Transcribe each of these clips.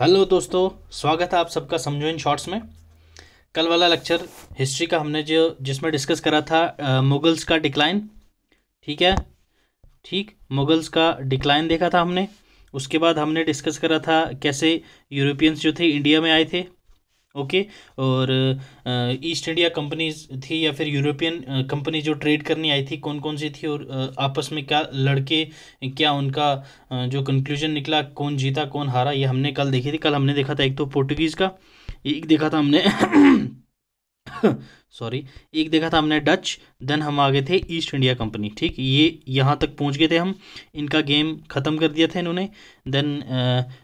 Hello दोस्तों, स्वागत है आप सबका समझो इन शॉर्ट्स में। कल वाला लेक्चर हिस्ट्री का हमने जिसमें डिस्कस करा था मुगल्स का डिक्लाइन। ठीक है, ठीक, मुगल्स का डिक्लाइन देखा था हमने। उसके बाद हमने डिस्कस करा था कैसे यूरोपियंस जो थे इंडिया में आए थे। ओके, और ईस्ट इंडिया कंपनीज थी या फिर यूरोपियन कंपनी जो ट्रेड करनी आई थी कौन कौन सी थी, और आपस में क्या लड़के, क्या उनका जो कंक्लूजन निकला, कौन जीता कौन हारा, ये हमने कल देखी थी। कल हमने देखा था एक तो पोर्टुगीज़ का, एक देखा था हमने सॉरी, एक देखा था हमने डच। देन हम आ गए थे ईस्ट इंडिया कंपनी। ठीक, ये यहाँ तक पहुँच गए थे हम, इनका गेम ख़त्म कर दिया था इन्होंने। देन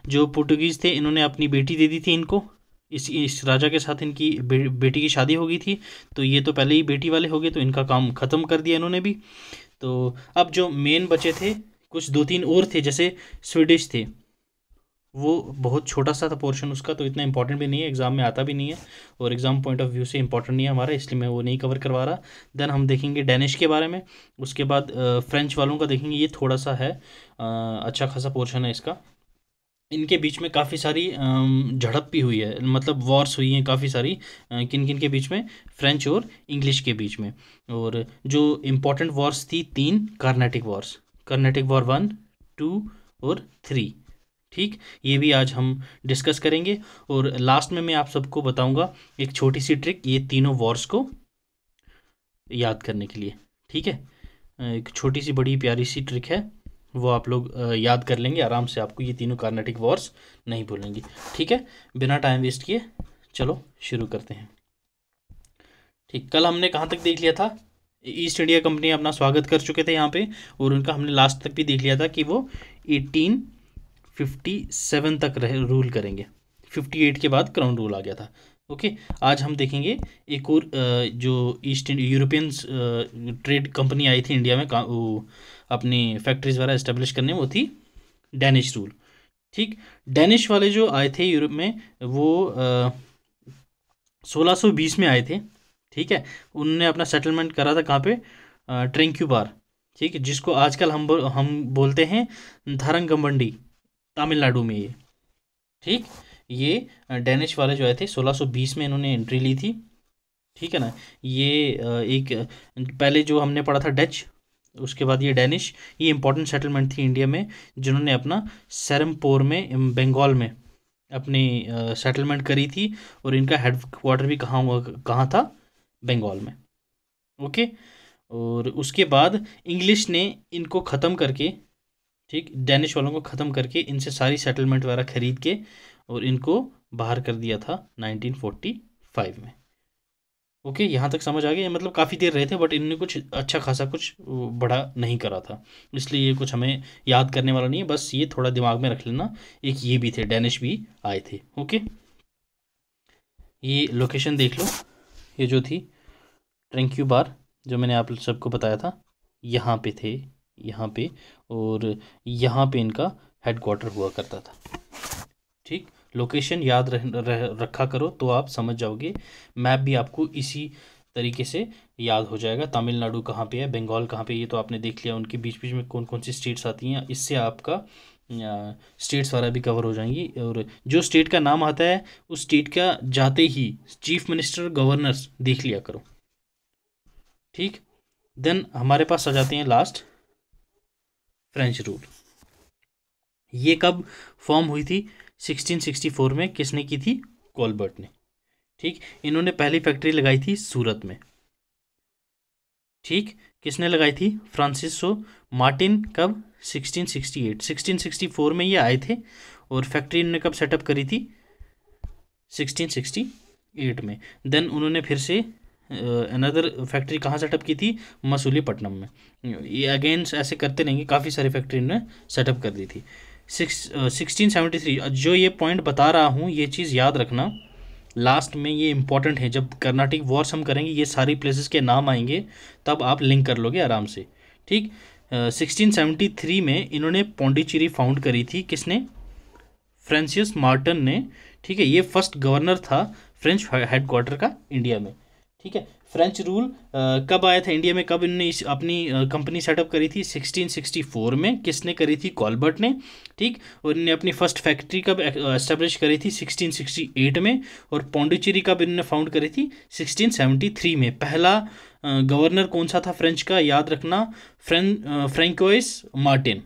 जो पोर्टुगीज़ थे इन्होंने अपनी बेटी दे दी थी इनको, इस राजा के साथ इनकी बेटी की शादी हो गई थी। तो ये तो पहले ही बेटी वाले हो गए, तो इनका काम ख़त्म कर दिया इन्होंने भी। तो अब जो मेन बचे थे कुछ दो तीन और थे, जैसे स्वीडिश थे, वो बहुत छोटा सा था पोर्शन उसका, तो इतना इंपॉर्टेंट भी नहीं है, एग्ज़ाम में आता भी नहीं है और एग्ज़ाम पॉइंट ऑफ व्यू से इंपॉर्टेंट नहीं है हमारा, इसलिए मैं वो नहीं कवर करवा रहा। देन हम देखेंगे डैनिश के बारे में। उसके बाद फ्रेंच वालों का देखेंगे, ये थोड़ा सा है अच्छा खासा पोर्शन है इसका। इनके बीच में काफ़ी सारी झड़प भी हुई है, मतलब वॉर्स हुई हैं काफ़ी सारी, किन किन के बीच में, फ्रेंच और इंग्लिश के बीच में। और जो इम्पोर्टेंट वॉर्स थी तीन, कार्नेटिक वॉर्स, कार्नेटिक वॉर 1, 2 और 3। ठीक, ये भी आज हम डिस्कस करेंगे। और लास्ट में मैं आप सबको बताऊंगा एक छोटी सी ट्रिक ये तीनों वॉर्स को याद करने के लिए। ठीक है, एक छोटी सी बड़ी प्यारी सी ट्रिक है, वो आप लोग याद कर लेंगे आराम से, आपको ये तीनों कार्नेटिक वॉर्स नहीं भूलेंगी। ठीक है, बिना टाइम वेस्ट किए चलो शुरू करते हैं। ठीक, कल हमने कहाँ तक देख लिया था, ईस्ट इंडिया कंपनी अपना स्वागत कर चुके थे यहाँ पे, और उनका हमने लास्ट तक भी देख लिया था कि वो 1857 तक रूल करेंगे। 58 के बाद क्राउन रूल आ गया था। ओके, आज हम देखेंगे एक और जो ईस्ट यूरोपियंस ट्रेड कंपनी आई थी इंडिया में वो अपनी फैक्ट्रीज वगैरह इस्टेब्लिश करने, वो थी डैनिश रूल। ठीक, डैनिश वाले जो आए थे यूरोप में, वो 1620 में आए थे। ठीक है, उन्होंने अपना सेटलमेंट करा था कहाँ पे, ट्रेंक्यूबार। ठीक है, जिसको आजकल हम बोलते हैं धरंगम्बंडी, तमिलनाडु में ये। ठीक, ये डैनिश वाले जो आए थे 1620 में इन्होंने एंट्री ली थी। ठीक है ना, ये एक पहले जो हमने पढ़ा था डच, उसके बाद ये डैनिश, ये इंपॉर्टेंट सेटलमेंट थी इंडिया में, जिन्होंने अपना सेरमपोर में बंगाल में अपनी सेटलमेंट करी थी। और इनका हेड क्वार्टर भी कहाँ था, बंगाल में। ओके, और उसके बाद इंग्लिश ने इनको ख़त्म करके, ठीक, डैनिश वालों को ख़त्म करके इनसे सारी सेटलमेंट वगैरह खरीद के और इनको बाहर कर दिया था 1945 में। ओके, यहाँ तक समझ आ गया, मतलब काफ़ी देर रहे थे बट इन्होंने कुछ अच्छा खासा कुछ बड़ा नहीं करा था, इसलिए ये कुछ हमें याद करने वाला नहीं है, बस ये थोड़ा दिमाग में रख लेना। एक ये भी थे, डैनिश भी आए थे। ओके, ये लोकेशन देख लो, ये जो थी ट्रेंक्यूबार, जो मैंने आप सबको बताया था, यहाँ पे थे, यहाँ पे, और यहाँ पे इनका हेड क्वार्टर हुआ करता था। ठीक, लोकेशन याद रखा करो तो आप समझ जाओगे, मैप भी आपको इसी तरीके से याद हो जाएगा। तमिलनाडु कहाँ पे है, बंगाल कहाँ पे, ये तो आपने देख लिया, उनके बीच बीच में कौन कौन सी स्टेट्स आती हैं, इससे आपका स्टेट्स वाला भी कवर हो जाएंगी। और जो स्टेट का नाम आता है उस स्टेट का जाते ही चीफ मिनिस्टर, गवर्नर्स देख लिया करो। ठीक, देन हमारे पास आ जाते हैं लास्ट, फ्रेंच रूल। ये कब फॉर्म हुई थी, 1664 में। किसने की थी, कोलबर्ट ने। ठीक, इन्होंने पहली फैक्ट्री लगाई थी सूरत में। ठीक, किसने लगाई थी, फ्रांसिसो मार्टिन। कब, 1668, 1664 में ये आए थे, और फैक्ट्री इन्होंने कब सेटअप करी थी, 1668 में। देन उन्होंने फिर से अनदर फैक्ट्री कहाँ सेटअप की थी, मसूलीपट्टनम में। ये अगेंस्ट ऐसे करते रहेंगे, काफ़ी सारी फैक्ट्री इन्होंने सेटअप कर दी थी। 1673, जो ये पॉइंट बता रहा हूँ ये चीज़ याद रखना, लास्ट में ये इंपॉर्टेंट है, जब कर्नाटिक वॉर्स हम करेंगे ये सारी प्लेसेस के नाम आएंगे, तब आप लिंक कर लोगे आराम से। ठीक, 1673 में इन्होंने पौंडीचेरी फाउंड करी थी, किसने, फ्रांसिस मार्टिन ने। ठीक है, ये फर्स्ट गवर्नर था फ्रेंच हेड क्वार्टर का इंडिया में। ठीक है। फ्रेंच रूल कब आया था इंडिया में, कब इन्होंने इस अपनी कंपनी सेटअप करी थी? 1664 में। किसने करी थी? कॉलबर्ट ने। ठीक। और इन्होंने अपनी फर्स्ट फैक्ट्री कब एस्टेब्लिश करी थी? 1668 में। और पौंडीचेरी कब इन्होंने फाउंड करी थी? 1673 में। पहला गवर्नर कौन सा था फ्रेंच का? याद रखना, François Martin.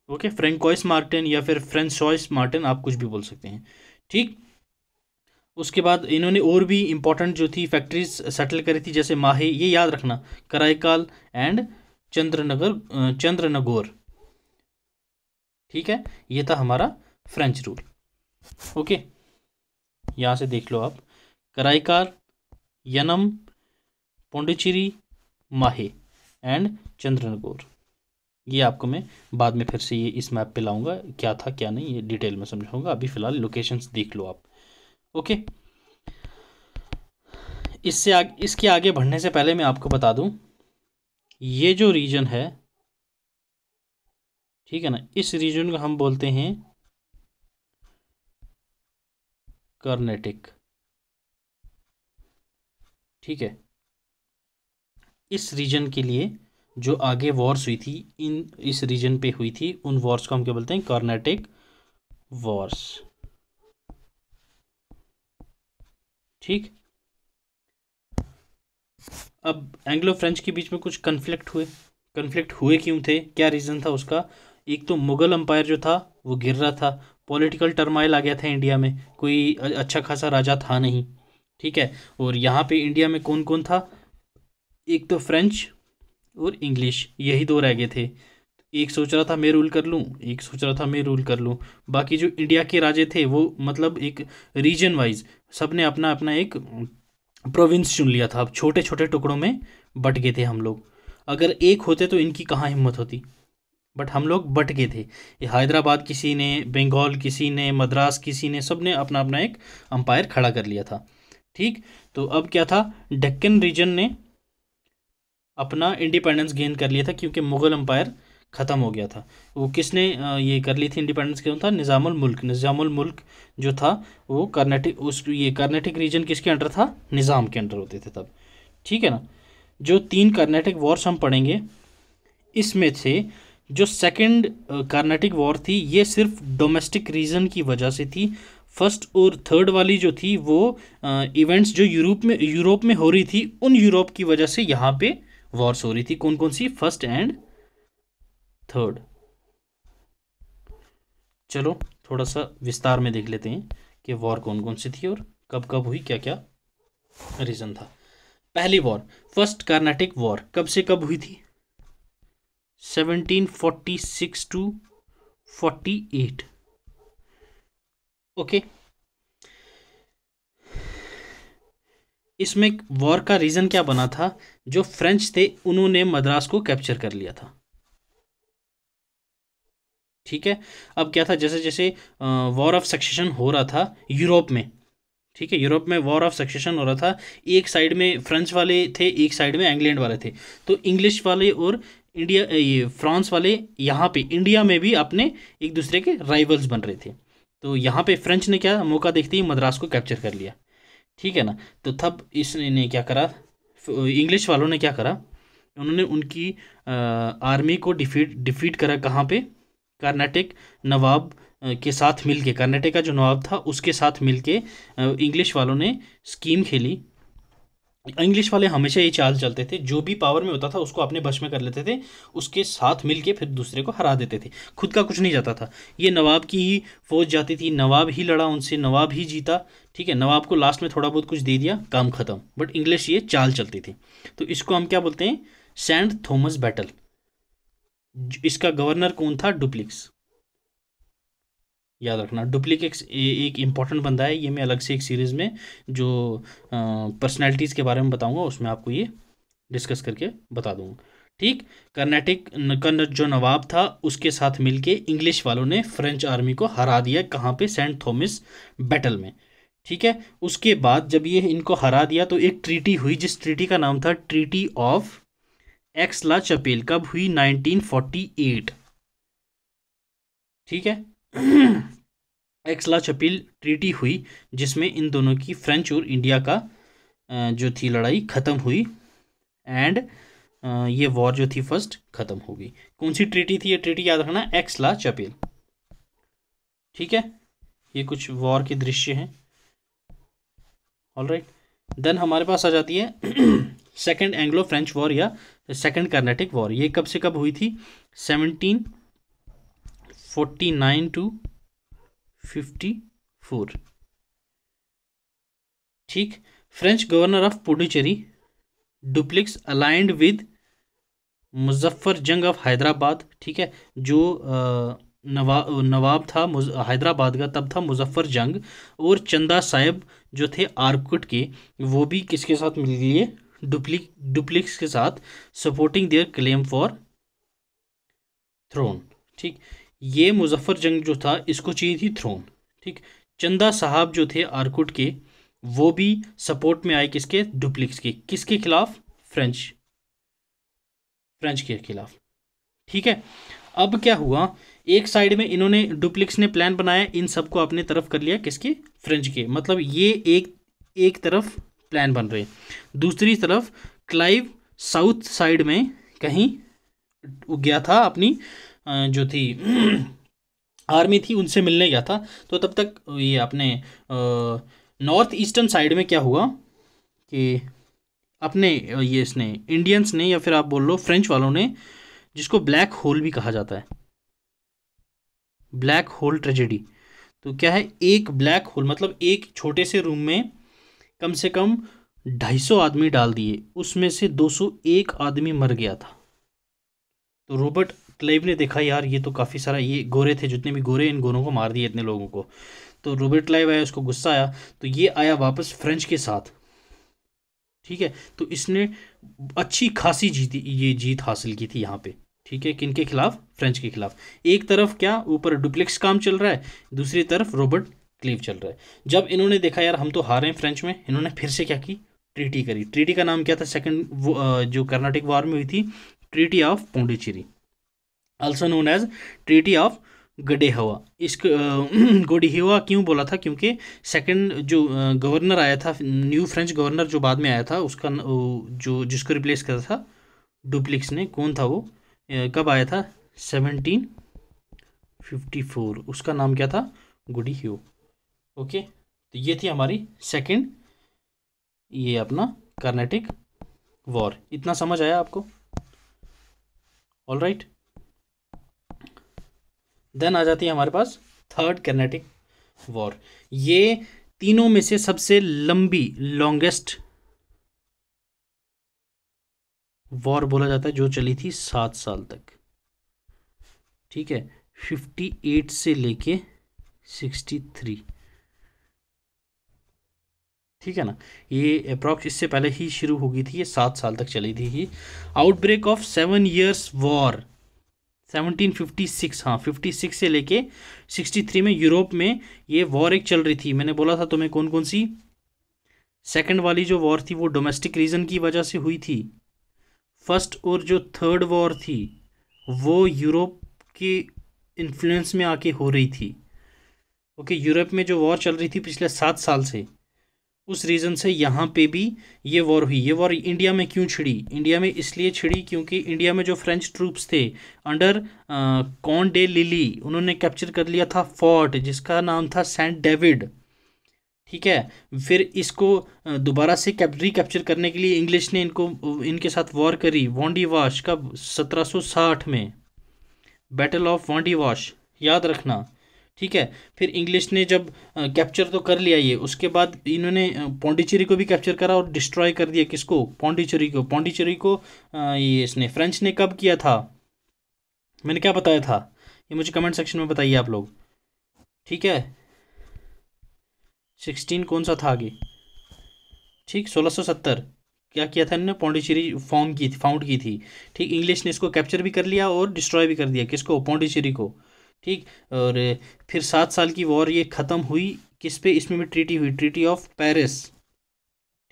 Okay, François Martin या फिर फ्रेंसोइस मार्टिन, आप कुछ भी बोल सकते हैं। ठीक। उसके बाद इन्होंने और भी इंपॉर्टेंट जो थी फैक्ट्रीज सेटल करी थी, जैसे माहे, ये याद रखना, कराईकाल एंड चंद्रनगौर। ठीक है, ये था हमारा फ्रेंच रूल। ओके, यहाँ से देख लो आप, कराईकाल, यनम, पौंडीचेरी, माहे एंड चंद्रनगौर। ये आपको मैं बाद में फिर से ये इस मैप पे लाऊंगा, क्या था क्या नहीं, ये डिटेल में समझाऊंगा। अभी फ़िलहाल लोकेशंस देख लो आप। ओके, इसके आगे बढ़ने से पहले मैं आपको बता दूं, ये जो रीजन है, ठीक है ना, इस रीजन को हम बोलते हैं कर्नाटक। ठीक है, इस रीजन के लिए जो आगे वॉर्स हुई थी इस रीजन पे हुई थी, उन वॉर्स को हम क्या बोलते हैं? कर्नाटक वॉर्स। ठीक। अब एंग्लो फ्रेंच के बीच में कुछ कन्फ्लिक्ट हुए क्यों थे, क्या रीज़न था उसका? एक तो मुग़ल एम्पायर जो था वो गिर रहा था, पॉलिटिकल टर्माइल आ गया था इंडिया में, कोई अच्छा खासा राजा था नहीं। ठीक है। और यहाँ पे इंडिया में कौन कौन था? एक तो फ्रेंच और इंग्लिश, यही दो रह गए थे। एक सोच रहा था मैं रूल कर लूँ, एक सोच रहा था मैं रूल कर लूँ। बाकी जो इंडिया के राजे थे वो मतलब एक रीजन वाइज सब ने अपना अपना एक प्रोविंस चुन लिया था। अब छोटे छोटे टुकड़ों में बट गए थे हम लोग। अगर एक होते तो इनकी कहाँ हिम्मत होती, बट हम लोग बट गए थे। ये हैदराबाद किसी ने, बंगाल किसी ने, मद्रास किसी ने, सब ने अपना अपना एक अंपायर खड़ा कर लिया था। ठीक। तो अब क्या था, डेक्कन रीजन ने अपना इंडिपेंडेंस गेन कर लिया था, क्योंकि मुग़ल एम्पायर ख़त्म हो गया था। वो किसने ये कर ली थी इंडिपेंडेंस? क्यों था? निज़ामुल मुल्क जो था वो कर्नाटक, ये कर्नाटक रीजन किसके अंडर था? निज़ाम के अंडर होते थे तब। ठीक है ना। जो 3 कर्नाटक वॉर्स हम पढ़ेंगे, इसमें से जो सेकंड कर्नाटक वॉर थी ये सिर्फ डोमेस्टिक रीजन की वजह से थी। फर्स्ट और थर्ड वाली जो थी वो इवेंट्स जो यूरोप में हो रही थी, उन यूरोप की वजह से यहाँ पे वॉर्स हो रही थी। कौन कौन सी? First and third. चलो थोड़ा सा विस्तार में देख लेते हैं कि वॉर कौन कौन सी थी और कब कब हुई, क्या क्या रीज़न था। पहली वॉर, फर्स्ट कर्नाटक वॉर, कब से कब हुई थी? 1746 टू 48। ओके। इसमें वॉर का रीज़न क्या बना था? जो फ्रेंच थे उन्होंने मद्रास को कैप्चर कर लिया था। ठीक है। अब क्या था, जैसे जैसे वॉर ऑफ सक्सेशन हो रहा था यूरोप में, ठीक है, यूरोप में वॉर ऑफ सक्सेशन हो रहा था, एक साइड में फ्रेंच वाले थे, एक साइड में इंग्लैंड वाले थे। तो इंग्लिश वाले और ये फ्रांस वाले यहाँ पे इंडिया में भी अपने एक दूसरे के राइवल्स बन रहे थे। तो यहाँ पे फ्रेंच ने क्या मौका देखते ही मद्रास को कैप्चर कर लिया। ठीक है ना। तो तब इसने क्या करा, इंग्लिश वालों ने क्या करा, उन्होंने उनकी आर्मी को डिफीट करा। कहाँ पे? कर्नाटक नवाब के साथ मिलके, कर्नाटक का जो नवाब था उसके साथ मिलके इंग्लिश वालों ने स्कीम खेली। इंग्लिश वाले हमेशा ये चाल चलते थे, जो भी पावर में होता था उसको अपने बश में कर लेते थे, उसके साथ मिलके फिर दूसरे को हरा देते थे, खुद का कुछ नहीं जाता था। ये नवाब की ही फौज जाती थी, नवाब ही लड़ा उनसे, नवाब ही जीता। ठीक है, नवाब को लास्ट में थोड़ा बहुत कुछ दे दिया, काम खत्म। बट इंग्लिश ये चाल चलती थी। तो इसको हम क्या बोलते हैं? Saint Thomas battle. इसका गवर्नर कौन था? डुप्लिक्स। याद रखना, डुप्लीकेट एक इंपॉर्टेंट बंदा है, ये मैं अलग से एक सीरीज़ में जो पर्सनैलिटीज़ के बारे में बताऊंगा उसमें आपको ये डिस्कस करके बता दूंगा। ठीक। कर्नाटक का जो नवाब था उसके साथ मिलके इंग्लिश वालों ने फ्रेंच आर्मी को हरा दिया। कहाँ पे? सेंट थॉमस बैटल में। ठीक है। उसके बाद जब ये इनको हरा दिया तो एक ट्रीटी हुई, जिस ट्रीटी का नाम था ट्रीटी ऑफ एक्सला चपेल। कब हुई? 1948। ठीक है। एक्सला चपेल ट्रीटी हुई जिसमें इन दोनों की, फ्रेंच और इंडिया का, जो थी लड़ाई ख़त्म हुई एंड ये वॉर जो थी फर्स्ट ख़त्म हो गई। कौन सी ट्रीटी थी ये ट्रीटी याद रखना, एक्स ला चपेल। ठीक है, ये कुछ वॉर के दृश्य हैं। ऑलराइट, देन हमारे पास आ जाती है सेकेंड एंग्लो फ्रेंच वॉर या सेकेंड कर्नाटिक वॉर। ये कब से कब हुई थी, 1749 टू 54। ठीक, French governor of Puducherry duplex aligned with Muzaffar जंग ऑफ हैदराबाद। ठीक है, जो नवाब था हैदराबाद का तब था मुजफ्फर जंग, और चंदा साहिब जो थे आरकुट के, वो भी किसके साथ मिल लिए, डुप्लिक्स के साथ, supporting their claim for throne. ठीक, ये मुजफ्फर जंग जो था इसको चाहिए थी थ्रोन। ठीक, चंदा साहब जो थे आरकुट के वो भी सपोर्ट में आए किसके, डुप्लिक्स के, किसके खिलाफ, फ्रेंच के खिलाफ। ठीक है, अब क्या हुआ, एक साइड में इन्होंने डुप्लिक्स ने प्लान बनाया, इन सबको अपने तरफ कर लिया, किसके, फ्रेंच के, मतलब ये एक तरफ प्लान बन रहे, दूसरी तरफ क्लाइव साउथ साइड में कहीं गया था, अपनी जो थी आर्मी थी उनसे मिलने गया था। तो तब तक ये अपने नॉर्थ ईस्टर्न साइड में क्या हुआ कि अपने ये इसने इंडियंस ने, या फिर आप बोल लो फ्रेंच वालों ने, जिसको ब्लैक होल भी कहा जाता है, ब्लैक होल ट्रेजेडी। तो क्या है, एक ब्लैक होल मतलब एक छोटे से रूम में कम से कम 250 आदमी डाल दिए, उसमें से 201 आदमी मर गया था। तो रॉबर्ट क्लाइव ने देखा यार ये तो काफ़ी सारा, ये गोरे थे, जितने भी गोरे, इन गोरों को मार दिए इतने लोगों को। तो रॉबर्ट क्लाइव आया, उसको गुस्सा आया, तो ये आया वापस फ्रेंच के साथ। ठीक है, तो इसने अच्छी खासी जीत हासिल की थी यहाँ पे। ठीक है, किनके खिलाफ, फ्रेंच के खिलाफ। एक तरफ क्या ऊपर डुप्लेक्स काम चल रहा है, दूसरी तरफ रॉबर्ट क्लीव चल रहा है। जब इन्होंने देखा यार हम तो हारे हैं फ्रेंच में, इन्होंने फिर से क्या की, ट्रीटी करी। ट्रीटी का नाम क्या था, सेकंड जो कर्नाटिक वॉर में हुई थी, treaty of Pondicherry, also known as treaty of Godeheu. इसको गोडीहवा क्यों बोला था, क्योंकि सेकंड जो गवर्नर आया था, न्यू फ्रेंच गवर्नर जो बाद में आया था, उसका जो जिसको रिप्लेस करा था डुप्लिक्स ने, कौन था वो, कब आया था, 1754, उसका नाम क्या था, गोडीहवा। ओके, तो ये थी हमारी सेकंड, ये अपना कर्नाटिक वॉर। इतना समझ आया आपको, ऑल राइट। देन आ जाती है हमारे पास थर्ड कर्नाटिक वॉर। ये तीनों में से सबसे लंबी, लॉन्गेस्ट वॉर बोला जाता है, जो चली थी 7 साल तक। ठीक है, 58 से लेके 63। ठीक है ना, ये अप्रॉक्स इससे पहले ही शुरू हो गई थी, ये 7 साल तक चली थी। ही आउटब्रेक ऑफ 7 ईयर्स वॉर 1756, हाँ 56 से लेके 63 में यूरोप में ये वॉर एक चल रही थी। मैंने बोला था तुम्हें कौन कौन सी, सेकंड वाली जो वॉर थी वो डोमेस्टिक रीजन की वजह से हुई थी, फर्स्ट और जो थर्ड वॉर थी वो यूरोप के इन्फ्लुएंस में आके हो रही थी। ओके, यूरोप में जो वॉर चल रही थी पिछले 7 साल से, उस रीज़न से यहाँ पे भी ये वॉर हुई। ये वॉर इंडिया में क्यों छिड़ी, इंडिया में इसलिए छिड़ी क्योंकि इंडिया में जो फ्रेंच ट्रूप्स थे अंडर कॉन डे लिली, उन्होंने कैप्चर कर लिया था फोर्ट जिसका नाम था सेंट डेविड। ठीक है, फिर इसको दोबारा से रिकैप्चर करने के लिए इंग्लिश ने इनके साथ वॉर करी, वॉन्डीवाश कब, 1760 में, बैटल ऑफ वॉन्डीवाश, याद रखना। ठीक है, फिर इंग्लिश ने जब कैप्चर तो कर लिया ये, उसके बाद इन्होंने पौंडीचेरी को भी कैप्चर करा और डिस्ट्रॉय कर दिया, किसको, पौंडीचेरी को। पौंडीचेरी को ये इसने फ्रेंच ने कब किया था, मैंने क्या बताया था, ये मुझे कमेंट सेक्शन में बताइए आप लोग। ठीक है, 16 कौन सा था आगे, ठीक 1670 क्या किया था इन्होंने, पौंडीचेरी फाउंड की थी। ठीक, इंग्लिश ने इसको कैप्चर भी कर लिया और डिस्ट्रॉय भी कर दिया, किसको, पौंडीचेरी को। ठीक, और फिर 7 साल की वॉर ये ख़त्म हुई किस पे, इसमें भी ट्रीटी हुई, ट्रीटी ऑफ पेरिस।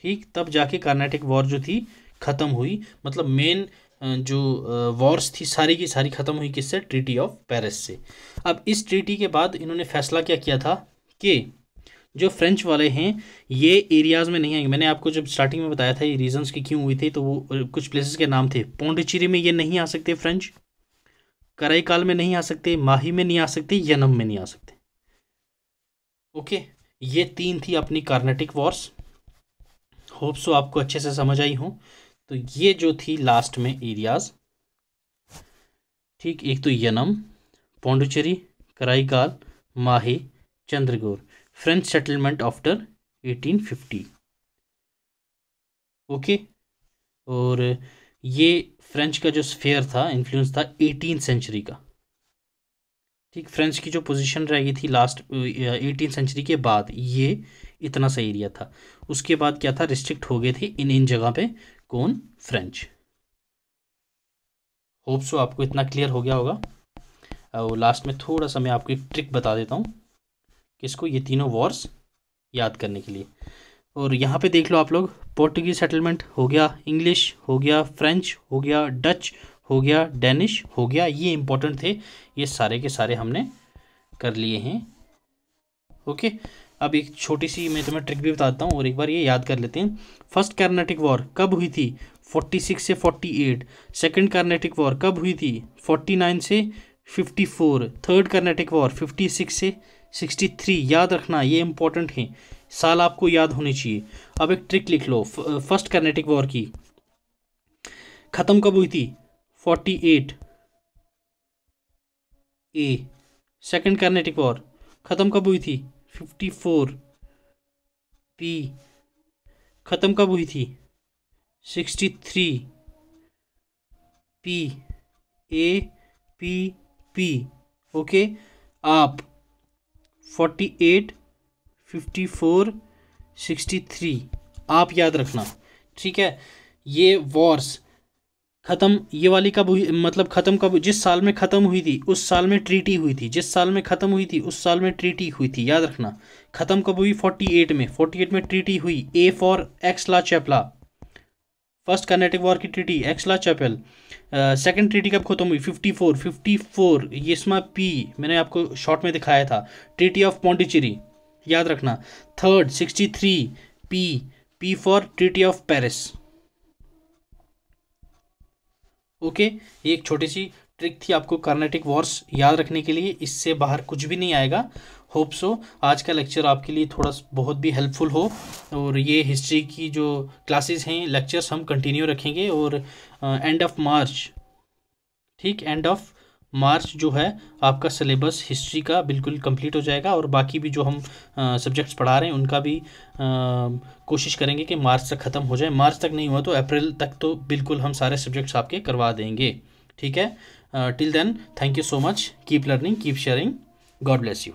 ठीक, तब जाके कर्नाटिक वॉर जो थी ख़त्म हुई, मतलब मेन जो वॉर्स थी सारी की सारी ख़त्म हुई किससे, ट्रीटी ऑफ पेरिस से। अब इस ट्रीटी के बाद इन्होंने फैसला क्या किया था कि जो फ्रेंच वाले हैं ये एरियाज़ में नहीं आएंगे। मैंने आपको जब स्टार्टिंग में बताया था ये रीजंस की क्यों हुई थी, तो वो कुछ प्लेसेस के नाम थे। पौंडीचेरी में ये नहीं आ सकते फ्रेंच, कराईकाल में नहीं आ सकते, माही में नहीं आ सकते, यनम में नहीं आ सकते। ओके, ये 3 थी अपनी कार्नेटिक वॉर्स। होप सो आपको अच्छे से समझ आई हो। तो ये जो थी लास्ट में एरियाज़, ठीक, एक तो यनम, पौंडीचेरी, कराईकाल, माहे, चंद्रगौर, फ्रेंच सेटलमेंट आफ्टर 1850। ओके, और ये फ्रेंच का जो स्फेयर था, इन्फ्लुएंस था 18th सेंचुरी का। ठीक, फ्रेंच की जो पोजीशन रह गई थी लास्ट 18th सेंचुरी के बाद, ये इतना सा एरिया था। उसके बाद क्या था, रिस्ट्रिक्ट हो गए थे इन जगह पे। कौन? फ्रेंच। होप सो आपको इतना क्लियर हो गया होगा। और लास्ट में थोड़ा सा मैं आपको एक ट्रिक बता देता हूँ, किसको, ये तीनों वॉर्स याद करने के लिए। और यहाँ पे देख लो आप लोग, पोर्टुगीज सेटलमेंट हो गया, इंग्लिश हो गया, फ्रेंच हो गया, डच हो गया, डेनिश हो गया, ये इंपॉर्टेंट थे, ये सारे के सारे हमने कर लिए हैं। ओके, अब एक छोटी सी मैं तुम्हें ट्रिक भी बताता हूँ और एक बार ये याद कर लेते हैं। फर्स्ट कार्नेटिक वॉर कब हुई थी? 46 से 48। सेकंड कार्नेटिक वॉर कब हुई थी? 49 से 54। थर्ड कार्नेटिक वॉर 56 से 63। याद रखना, ये इंपॉर्टेंट है, साल आपको याद होनी चाहिए। अब एक ट्रिक लिख लो, फर्स्ट कार्नेटिक वॉर की ख़त्म कब हुई थी? 48 ए। सेकंड कार्नेटिक वॉर ख़त्म कब हुई थी? 54 पी। ख़त्म कब हुई थी? 63 P A P P. Okay, आप 48 54 63 आप याद रखना, ठीक है। ये वॉर्स ख़त्म, ये वाली कब हुई, मतलब ख़त्म कब, जिस साल में ख़त्म हुई थी उस साल में ट्रीटी हुई थी, जिस साल में ख़त्म हुई थी उस साल में ट्रीटी हुई थी, याद रखना। ख़त्म कब हुई? 48 में। 48 में ट्रीटी हुई, A for Aix la Chapelle, first Carnatic war की treaty Aix la Chapelle. Second treaty कब खत्म हुई? 54 ये इसमें पी मैंने आपको शॉर्ट में दिखाया था, ट्रीटी ऑफ पौंडीचेरी, याद रखना। Third 63 P for treaty of Paris. Okay, ये एक छोटी सी ट्रिक थी आपको कार्नेटिक वॉर्स याद रखने के लिए, इससे बाहर कुछ भी नहीं आएगा। होप सो आज का लेक्चर आपके लिए थोड़ा बहुत भी हेल्पफुल हो। और ये हिस्ट्री की जो क्लासेस हैं, लेक्चर्स हम कंटिन्यू रखेंगे। और एंड ऑफ मार्च, ठीक, एंड ऑफ मार्च जो है आपका सिलेबस हिस्ट्री का बिल्कुल कंप्लीट हो जाएगा। और बाकी भी जो हम सब्जेक्ट्स पढ़ा रहे हैं उनका भी कोशिश करेंगे कि मार्च तक ख़त्म हो जाए। मार्च तक नहीं हुआ तो अप्रैल तक तो बिल्कुल हम सारे सब्जेक्ट्स आपके करवा देंगे, ठीक है। Till then, thank you so much, keep learning, keep sharing, God bless you.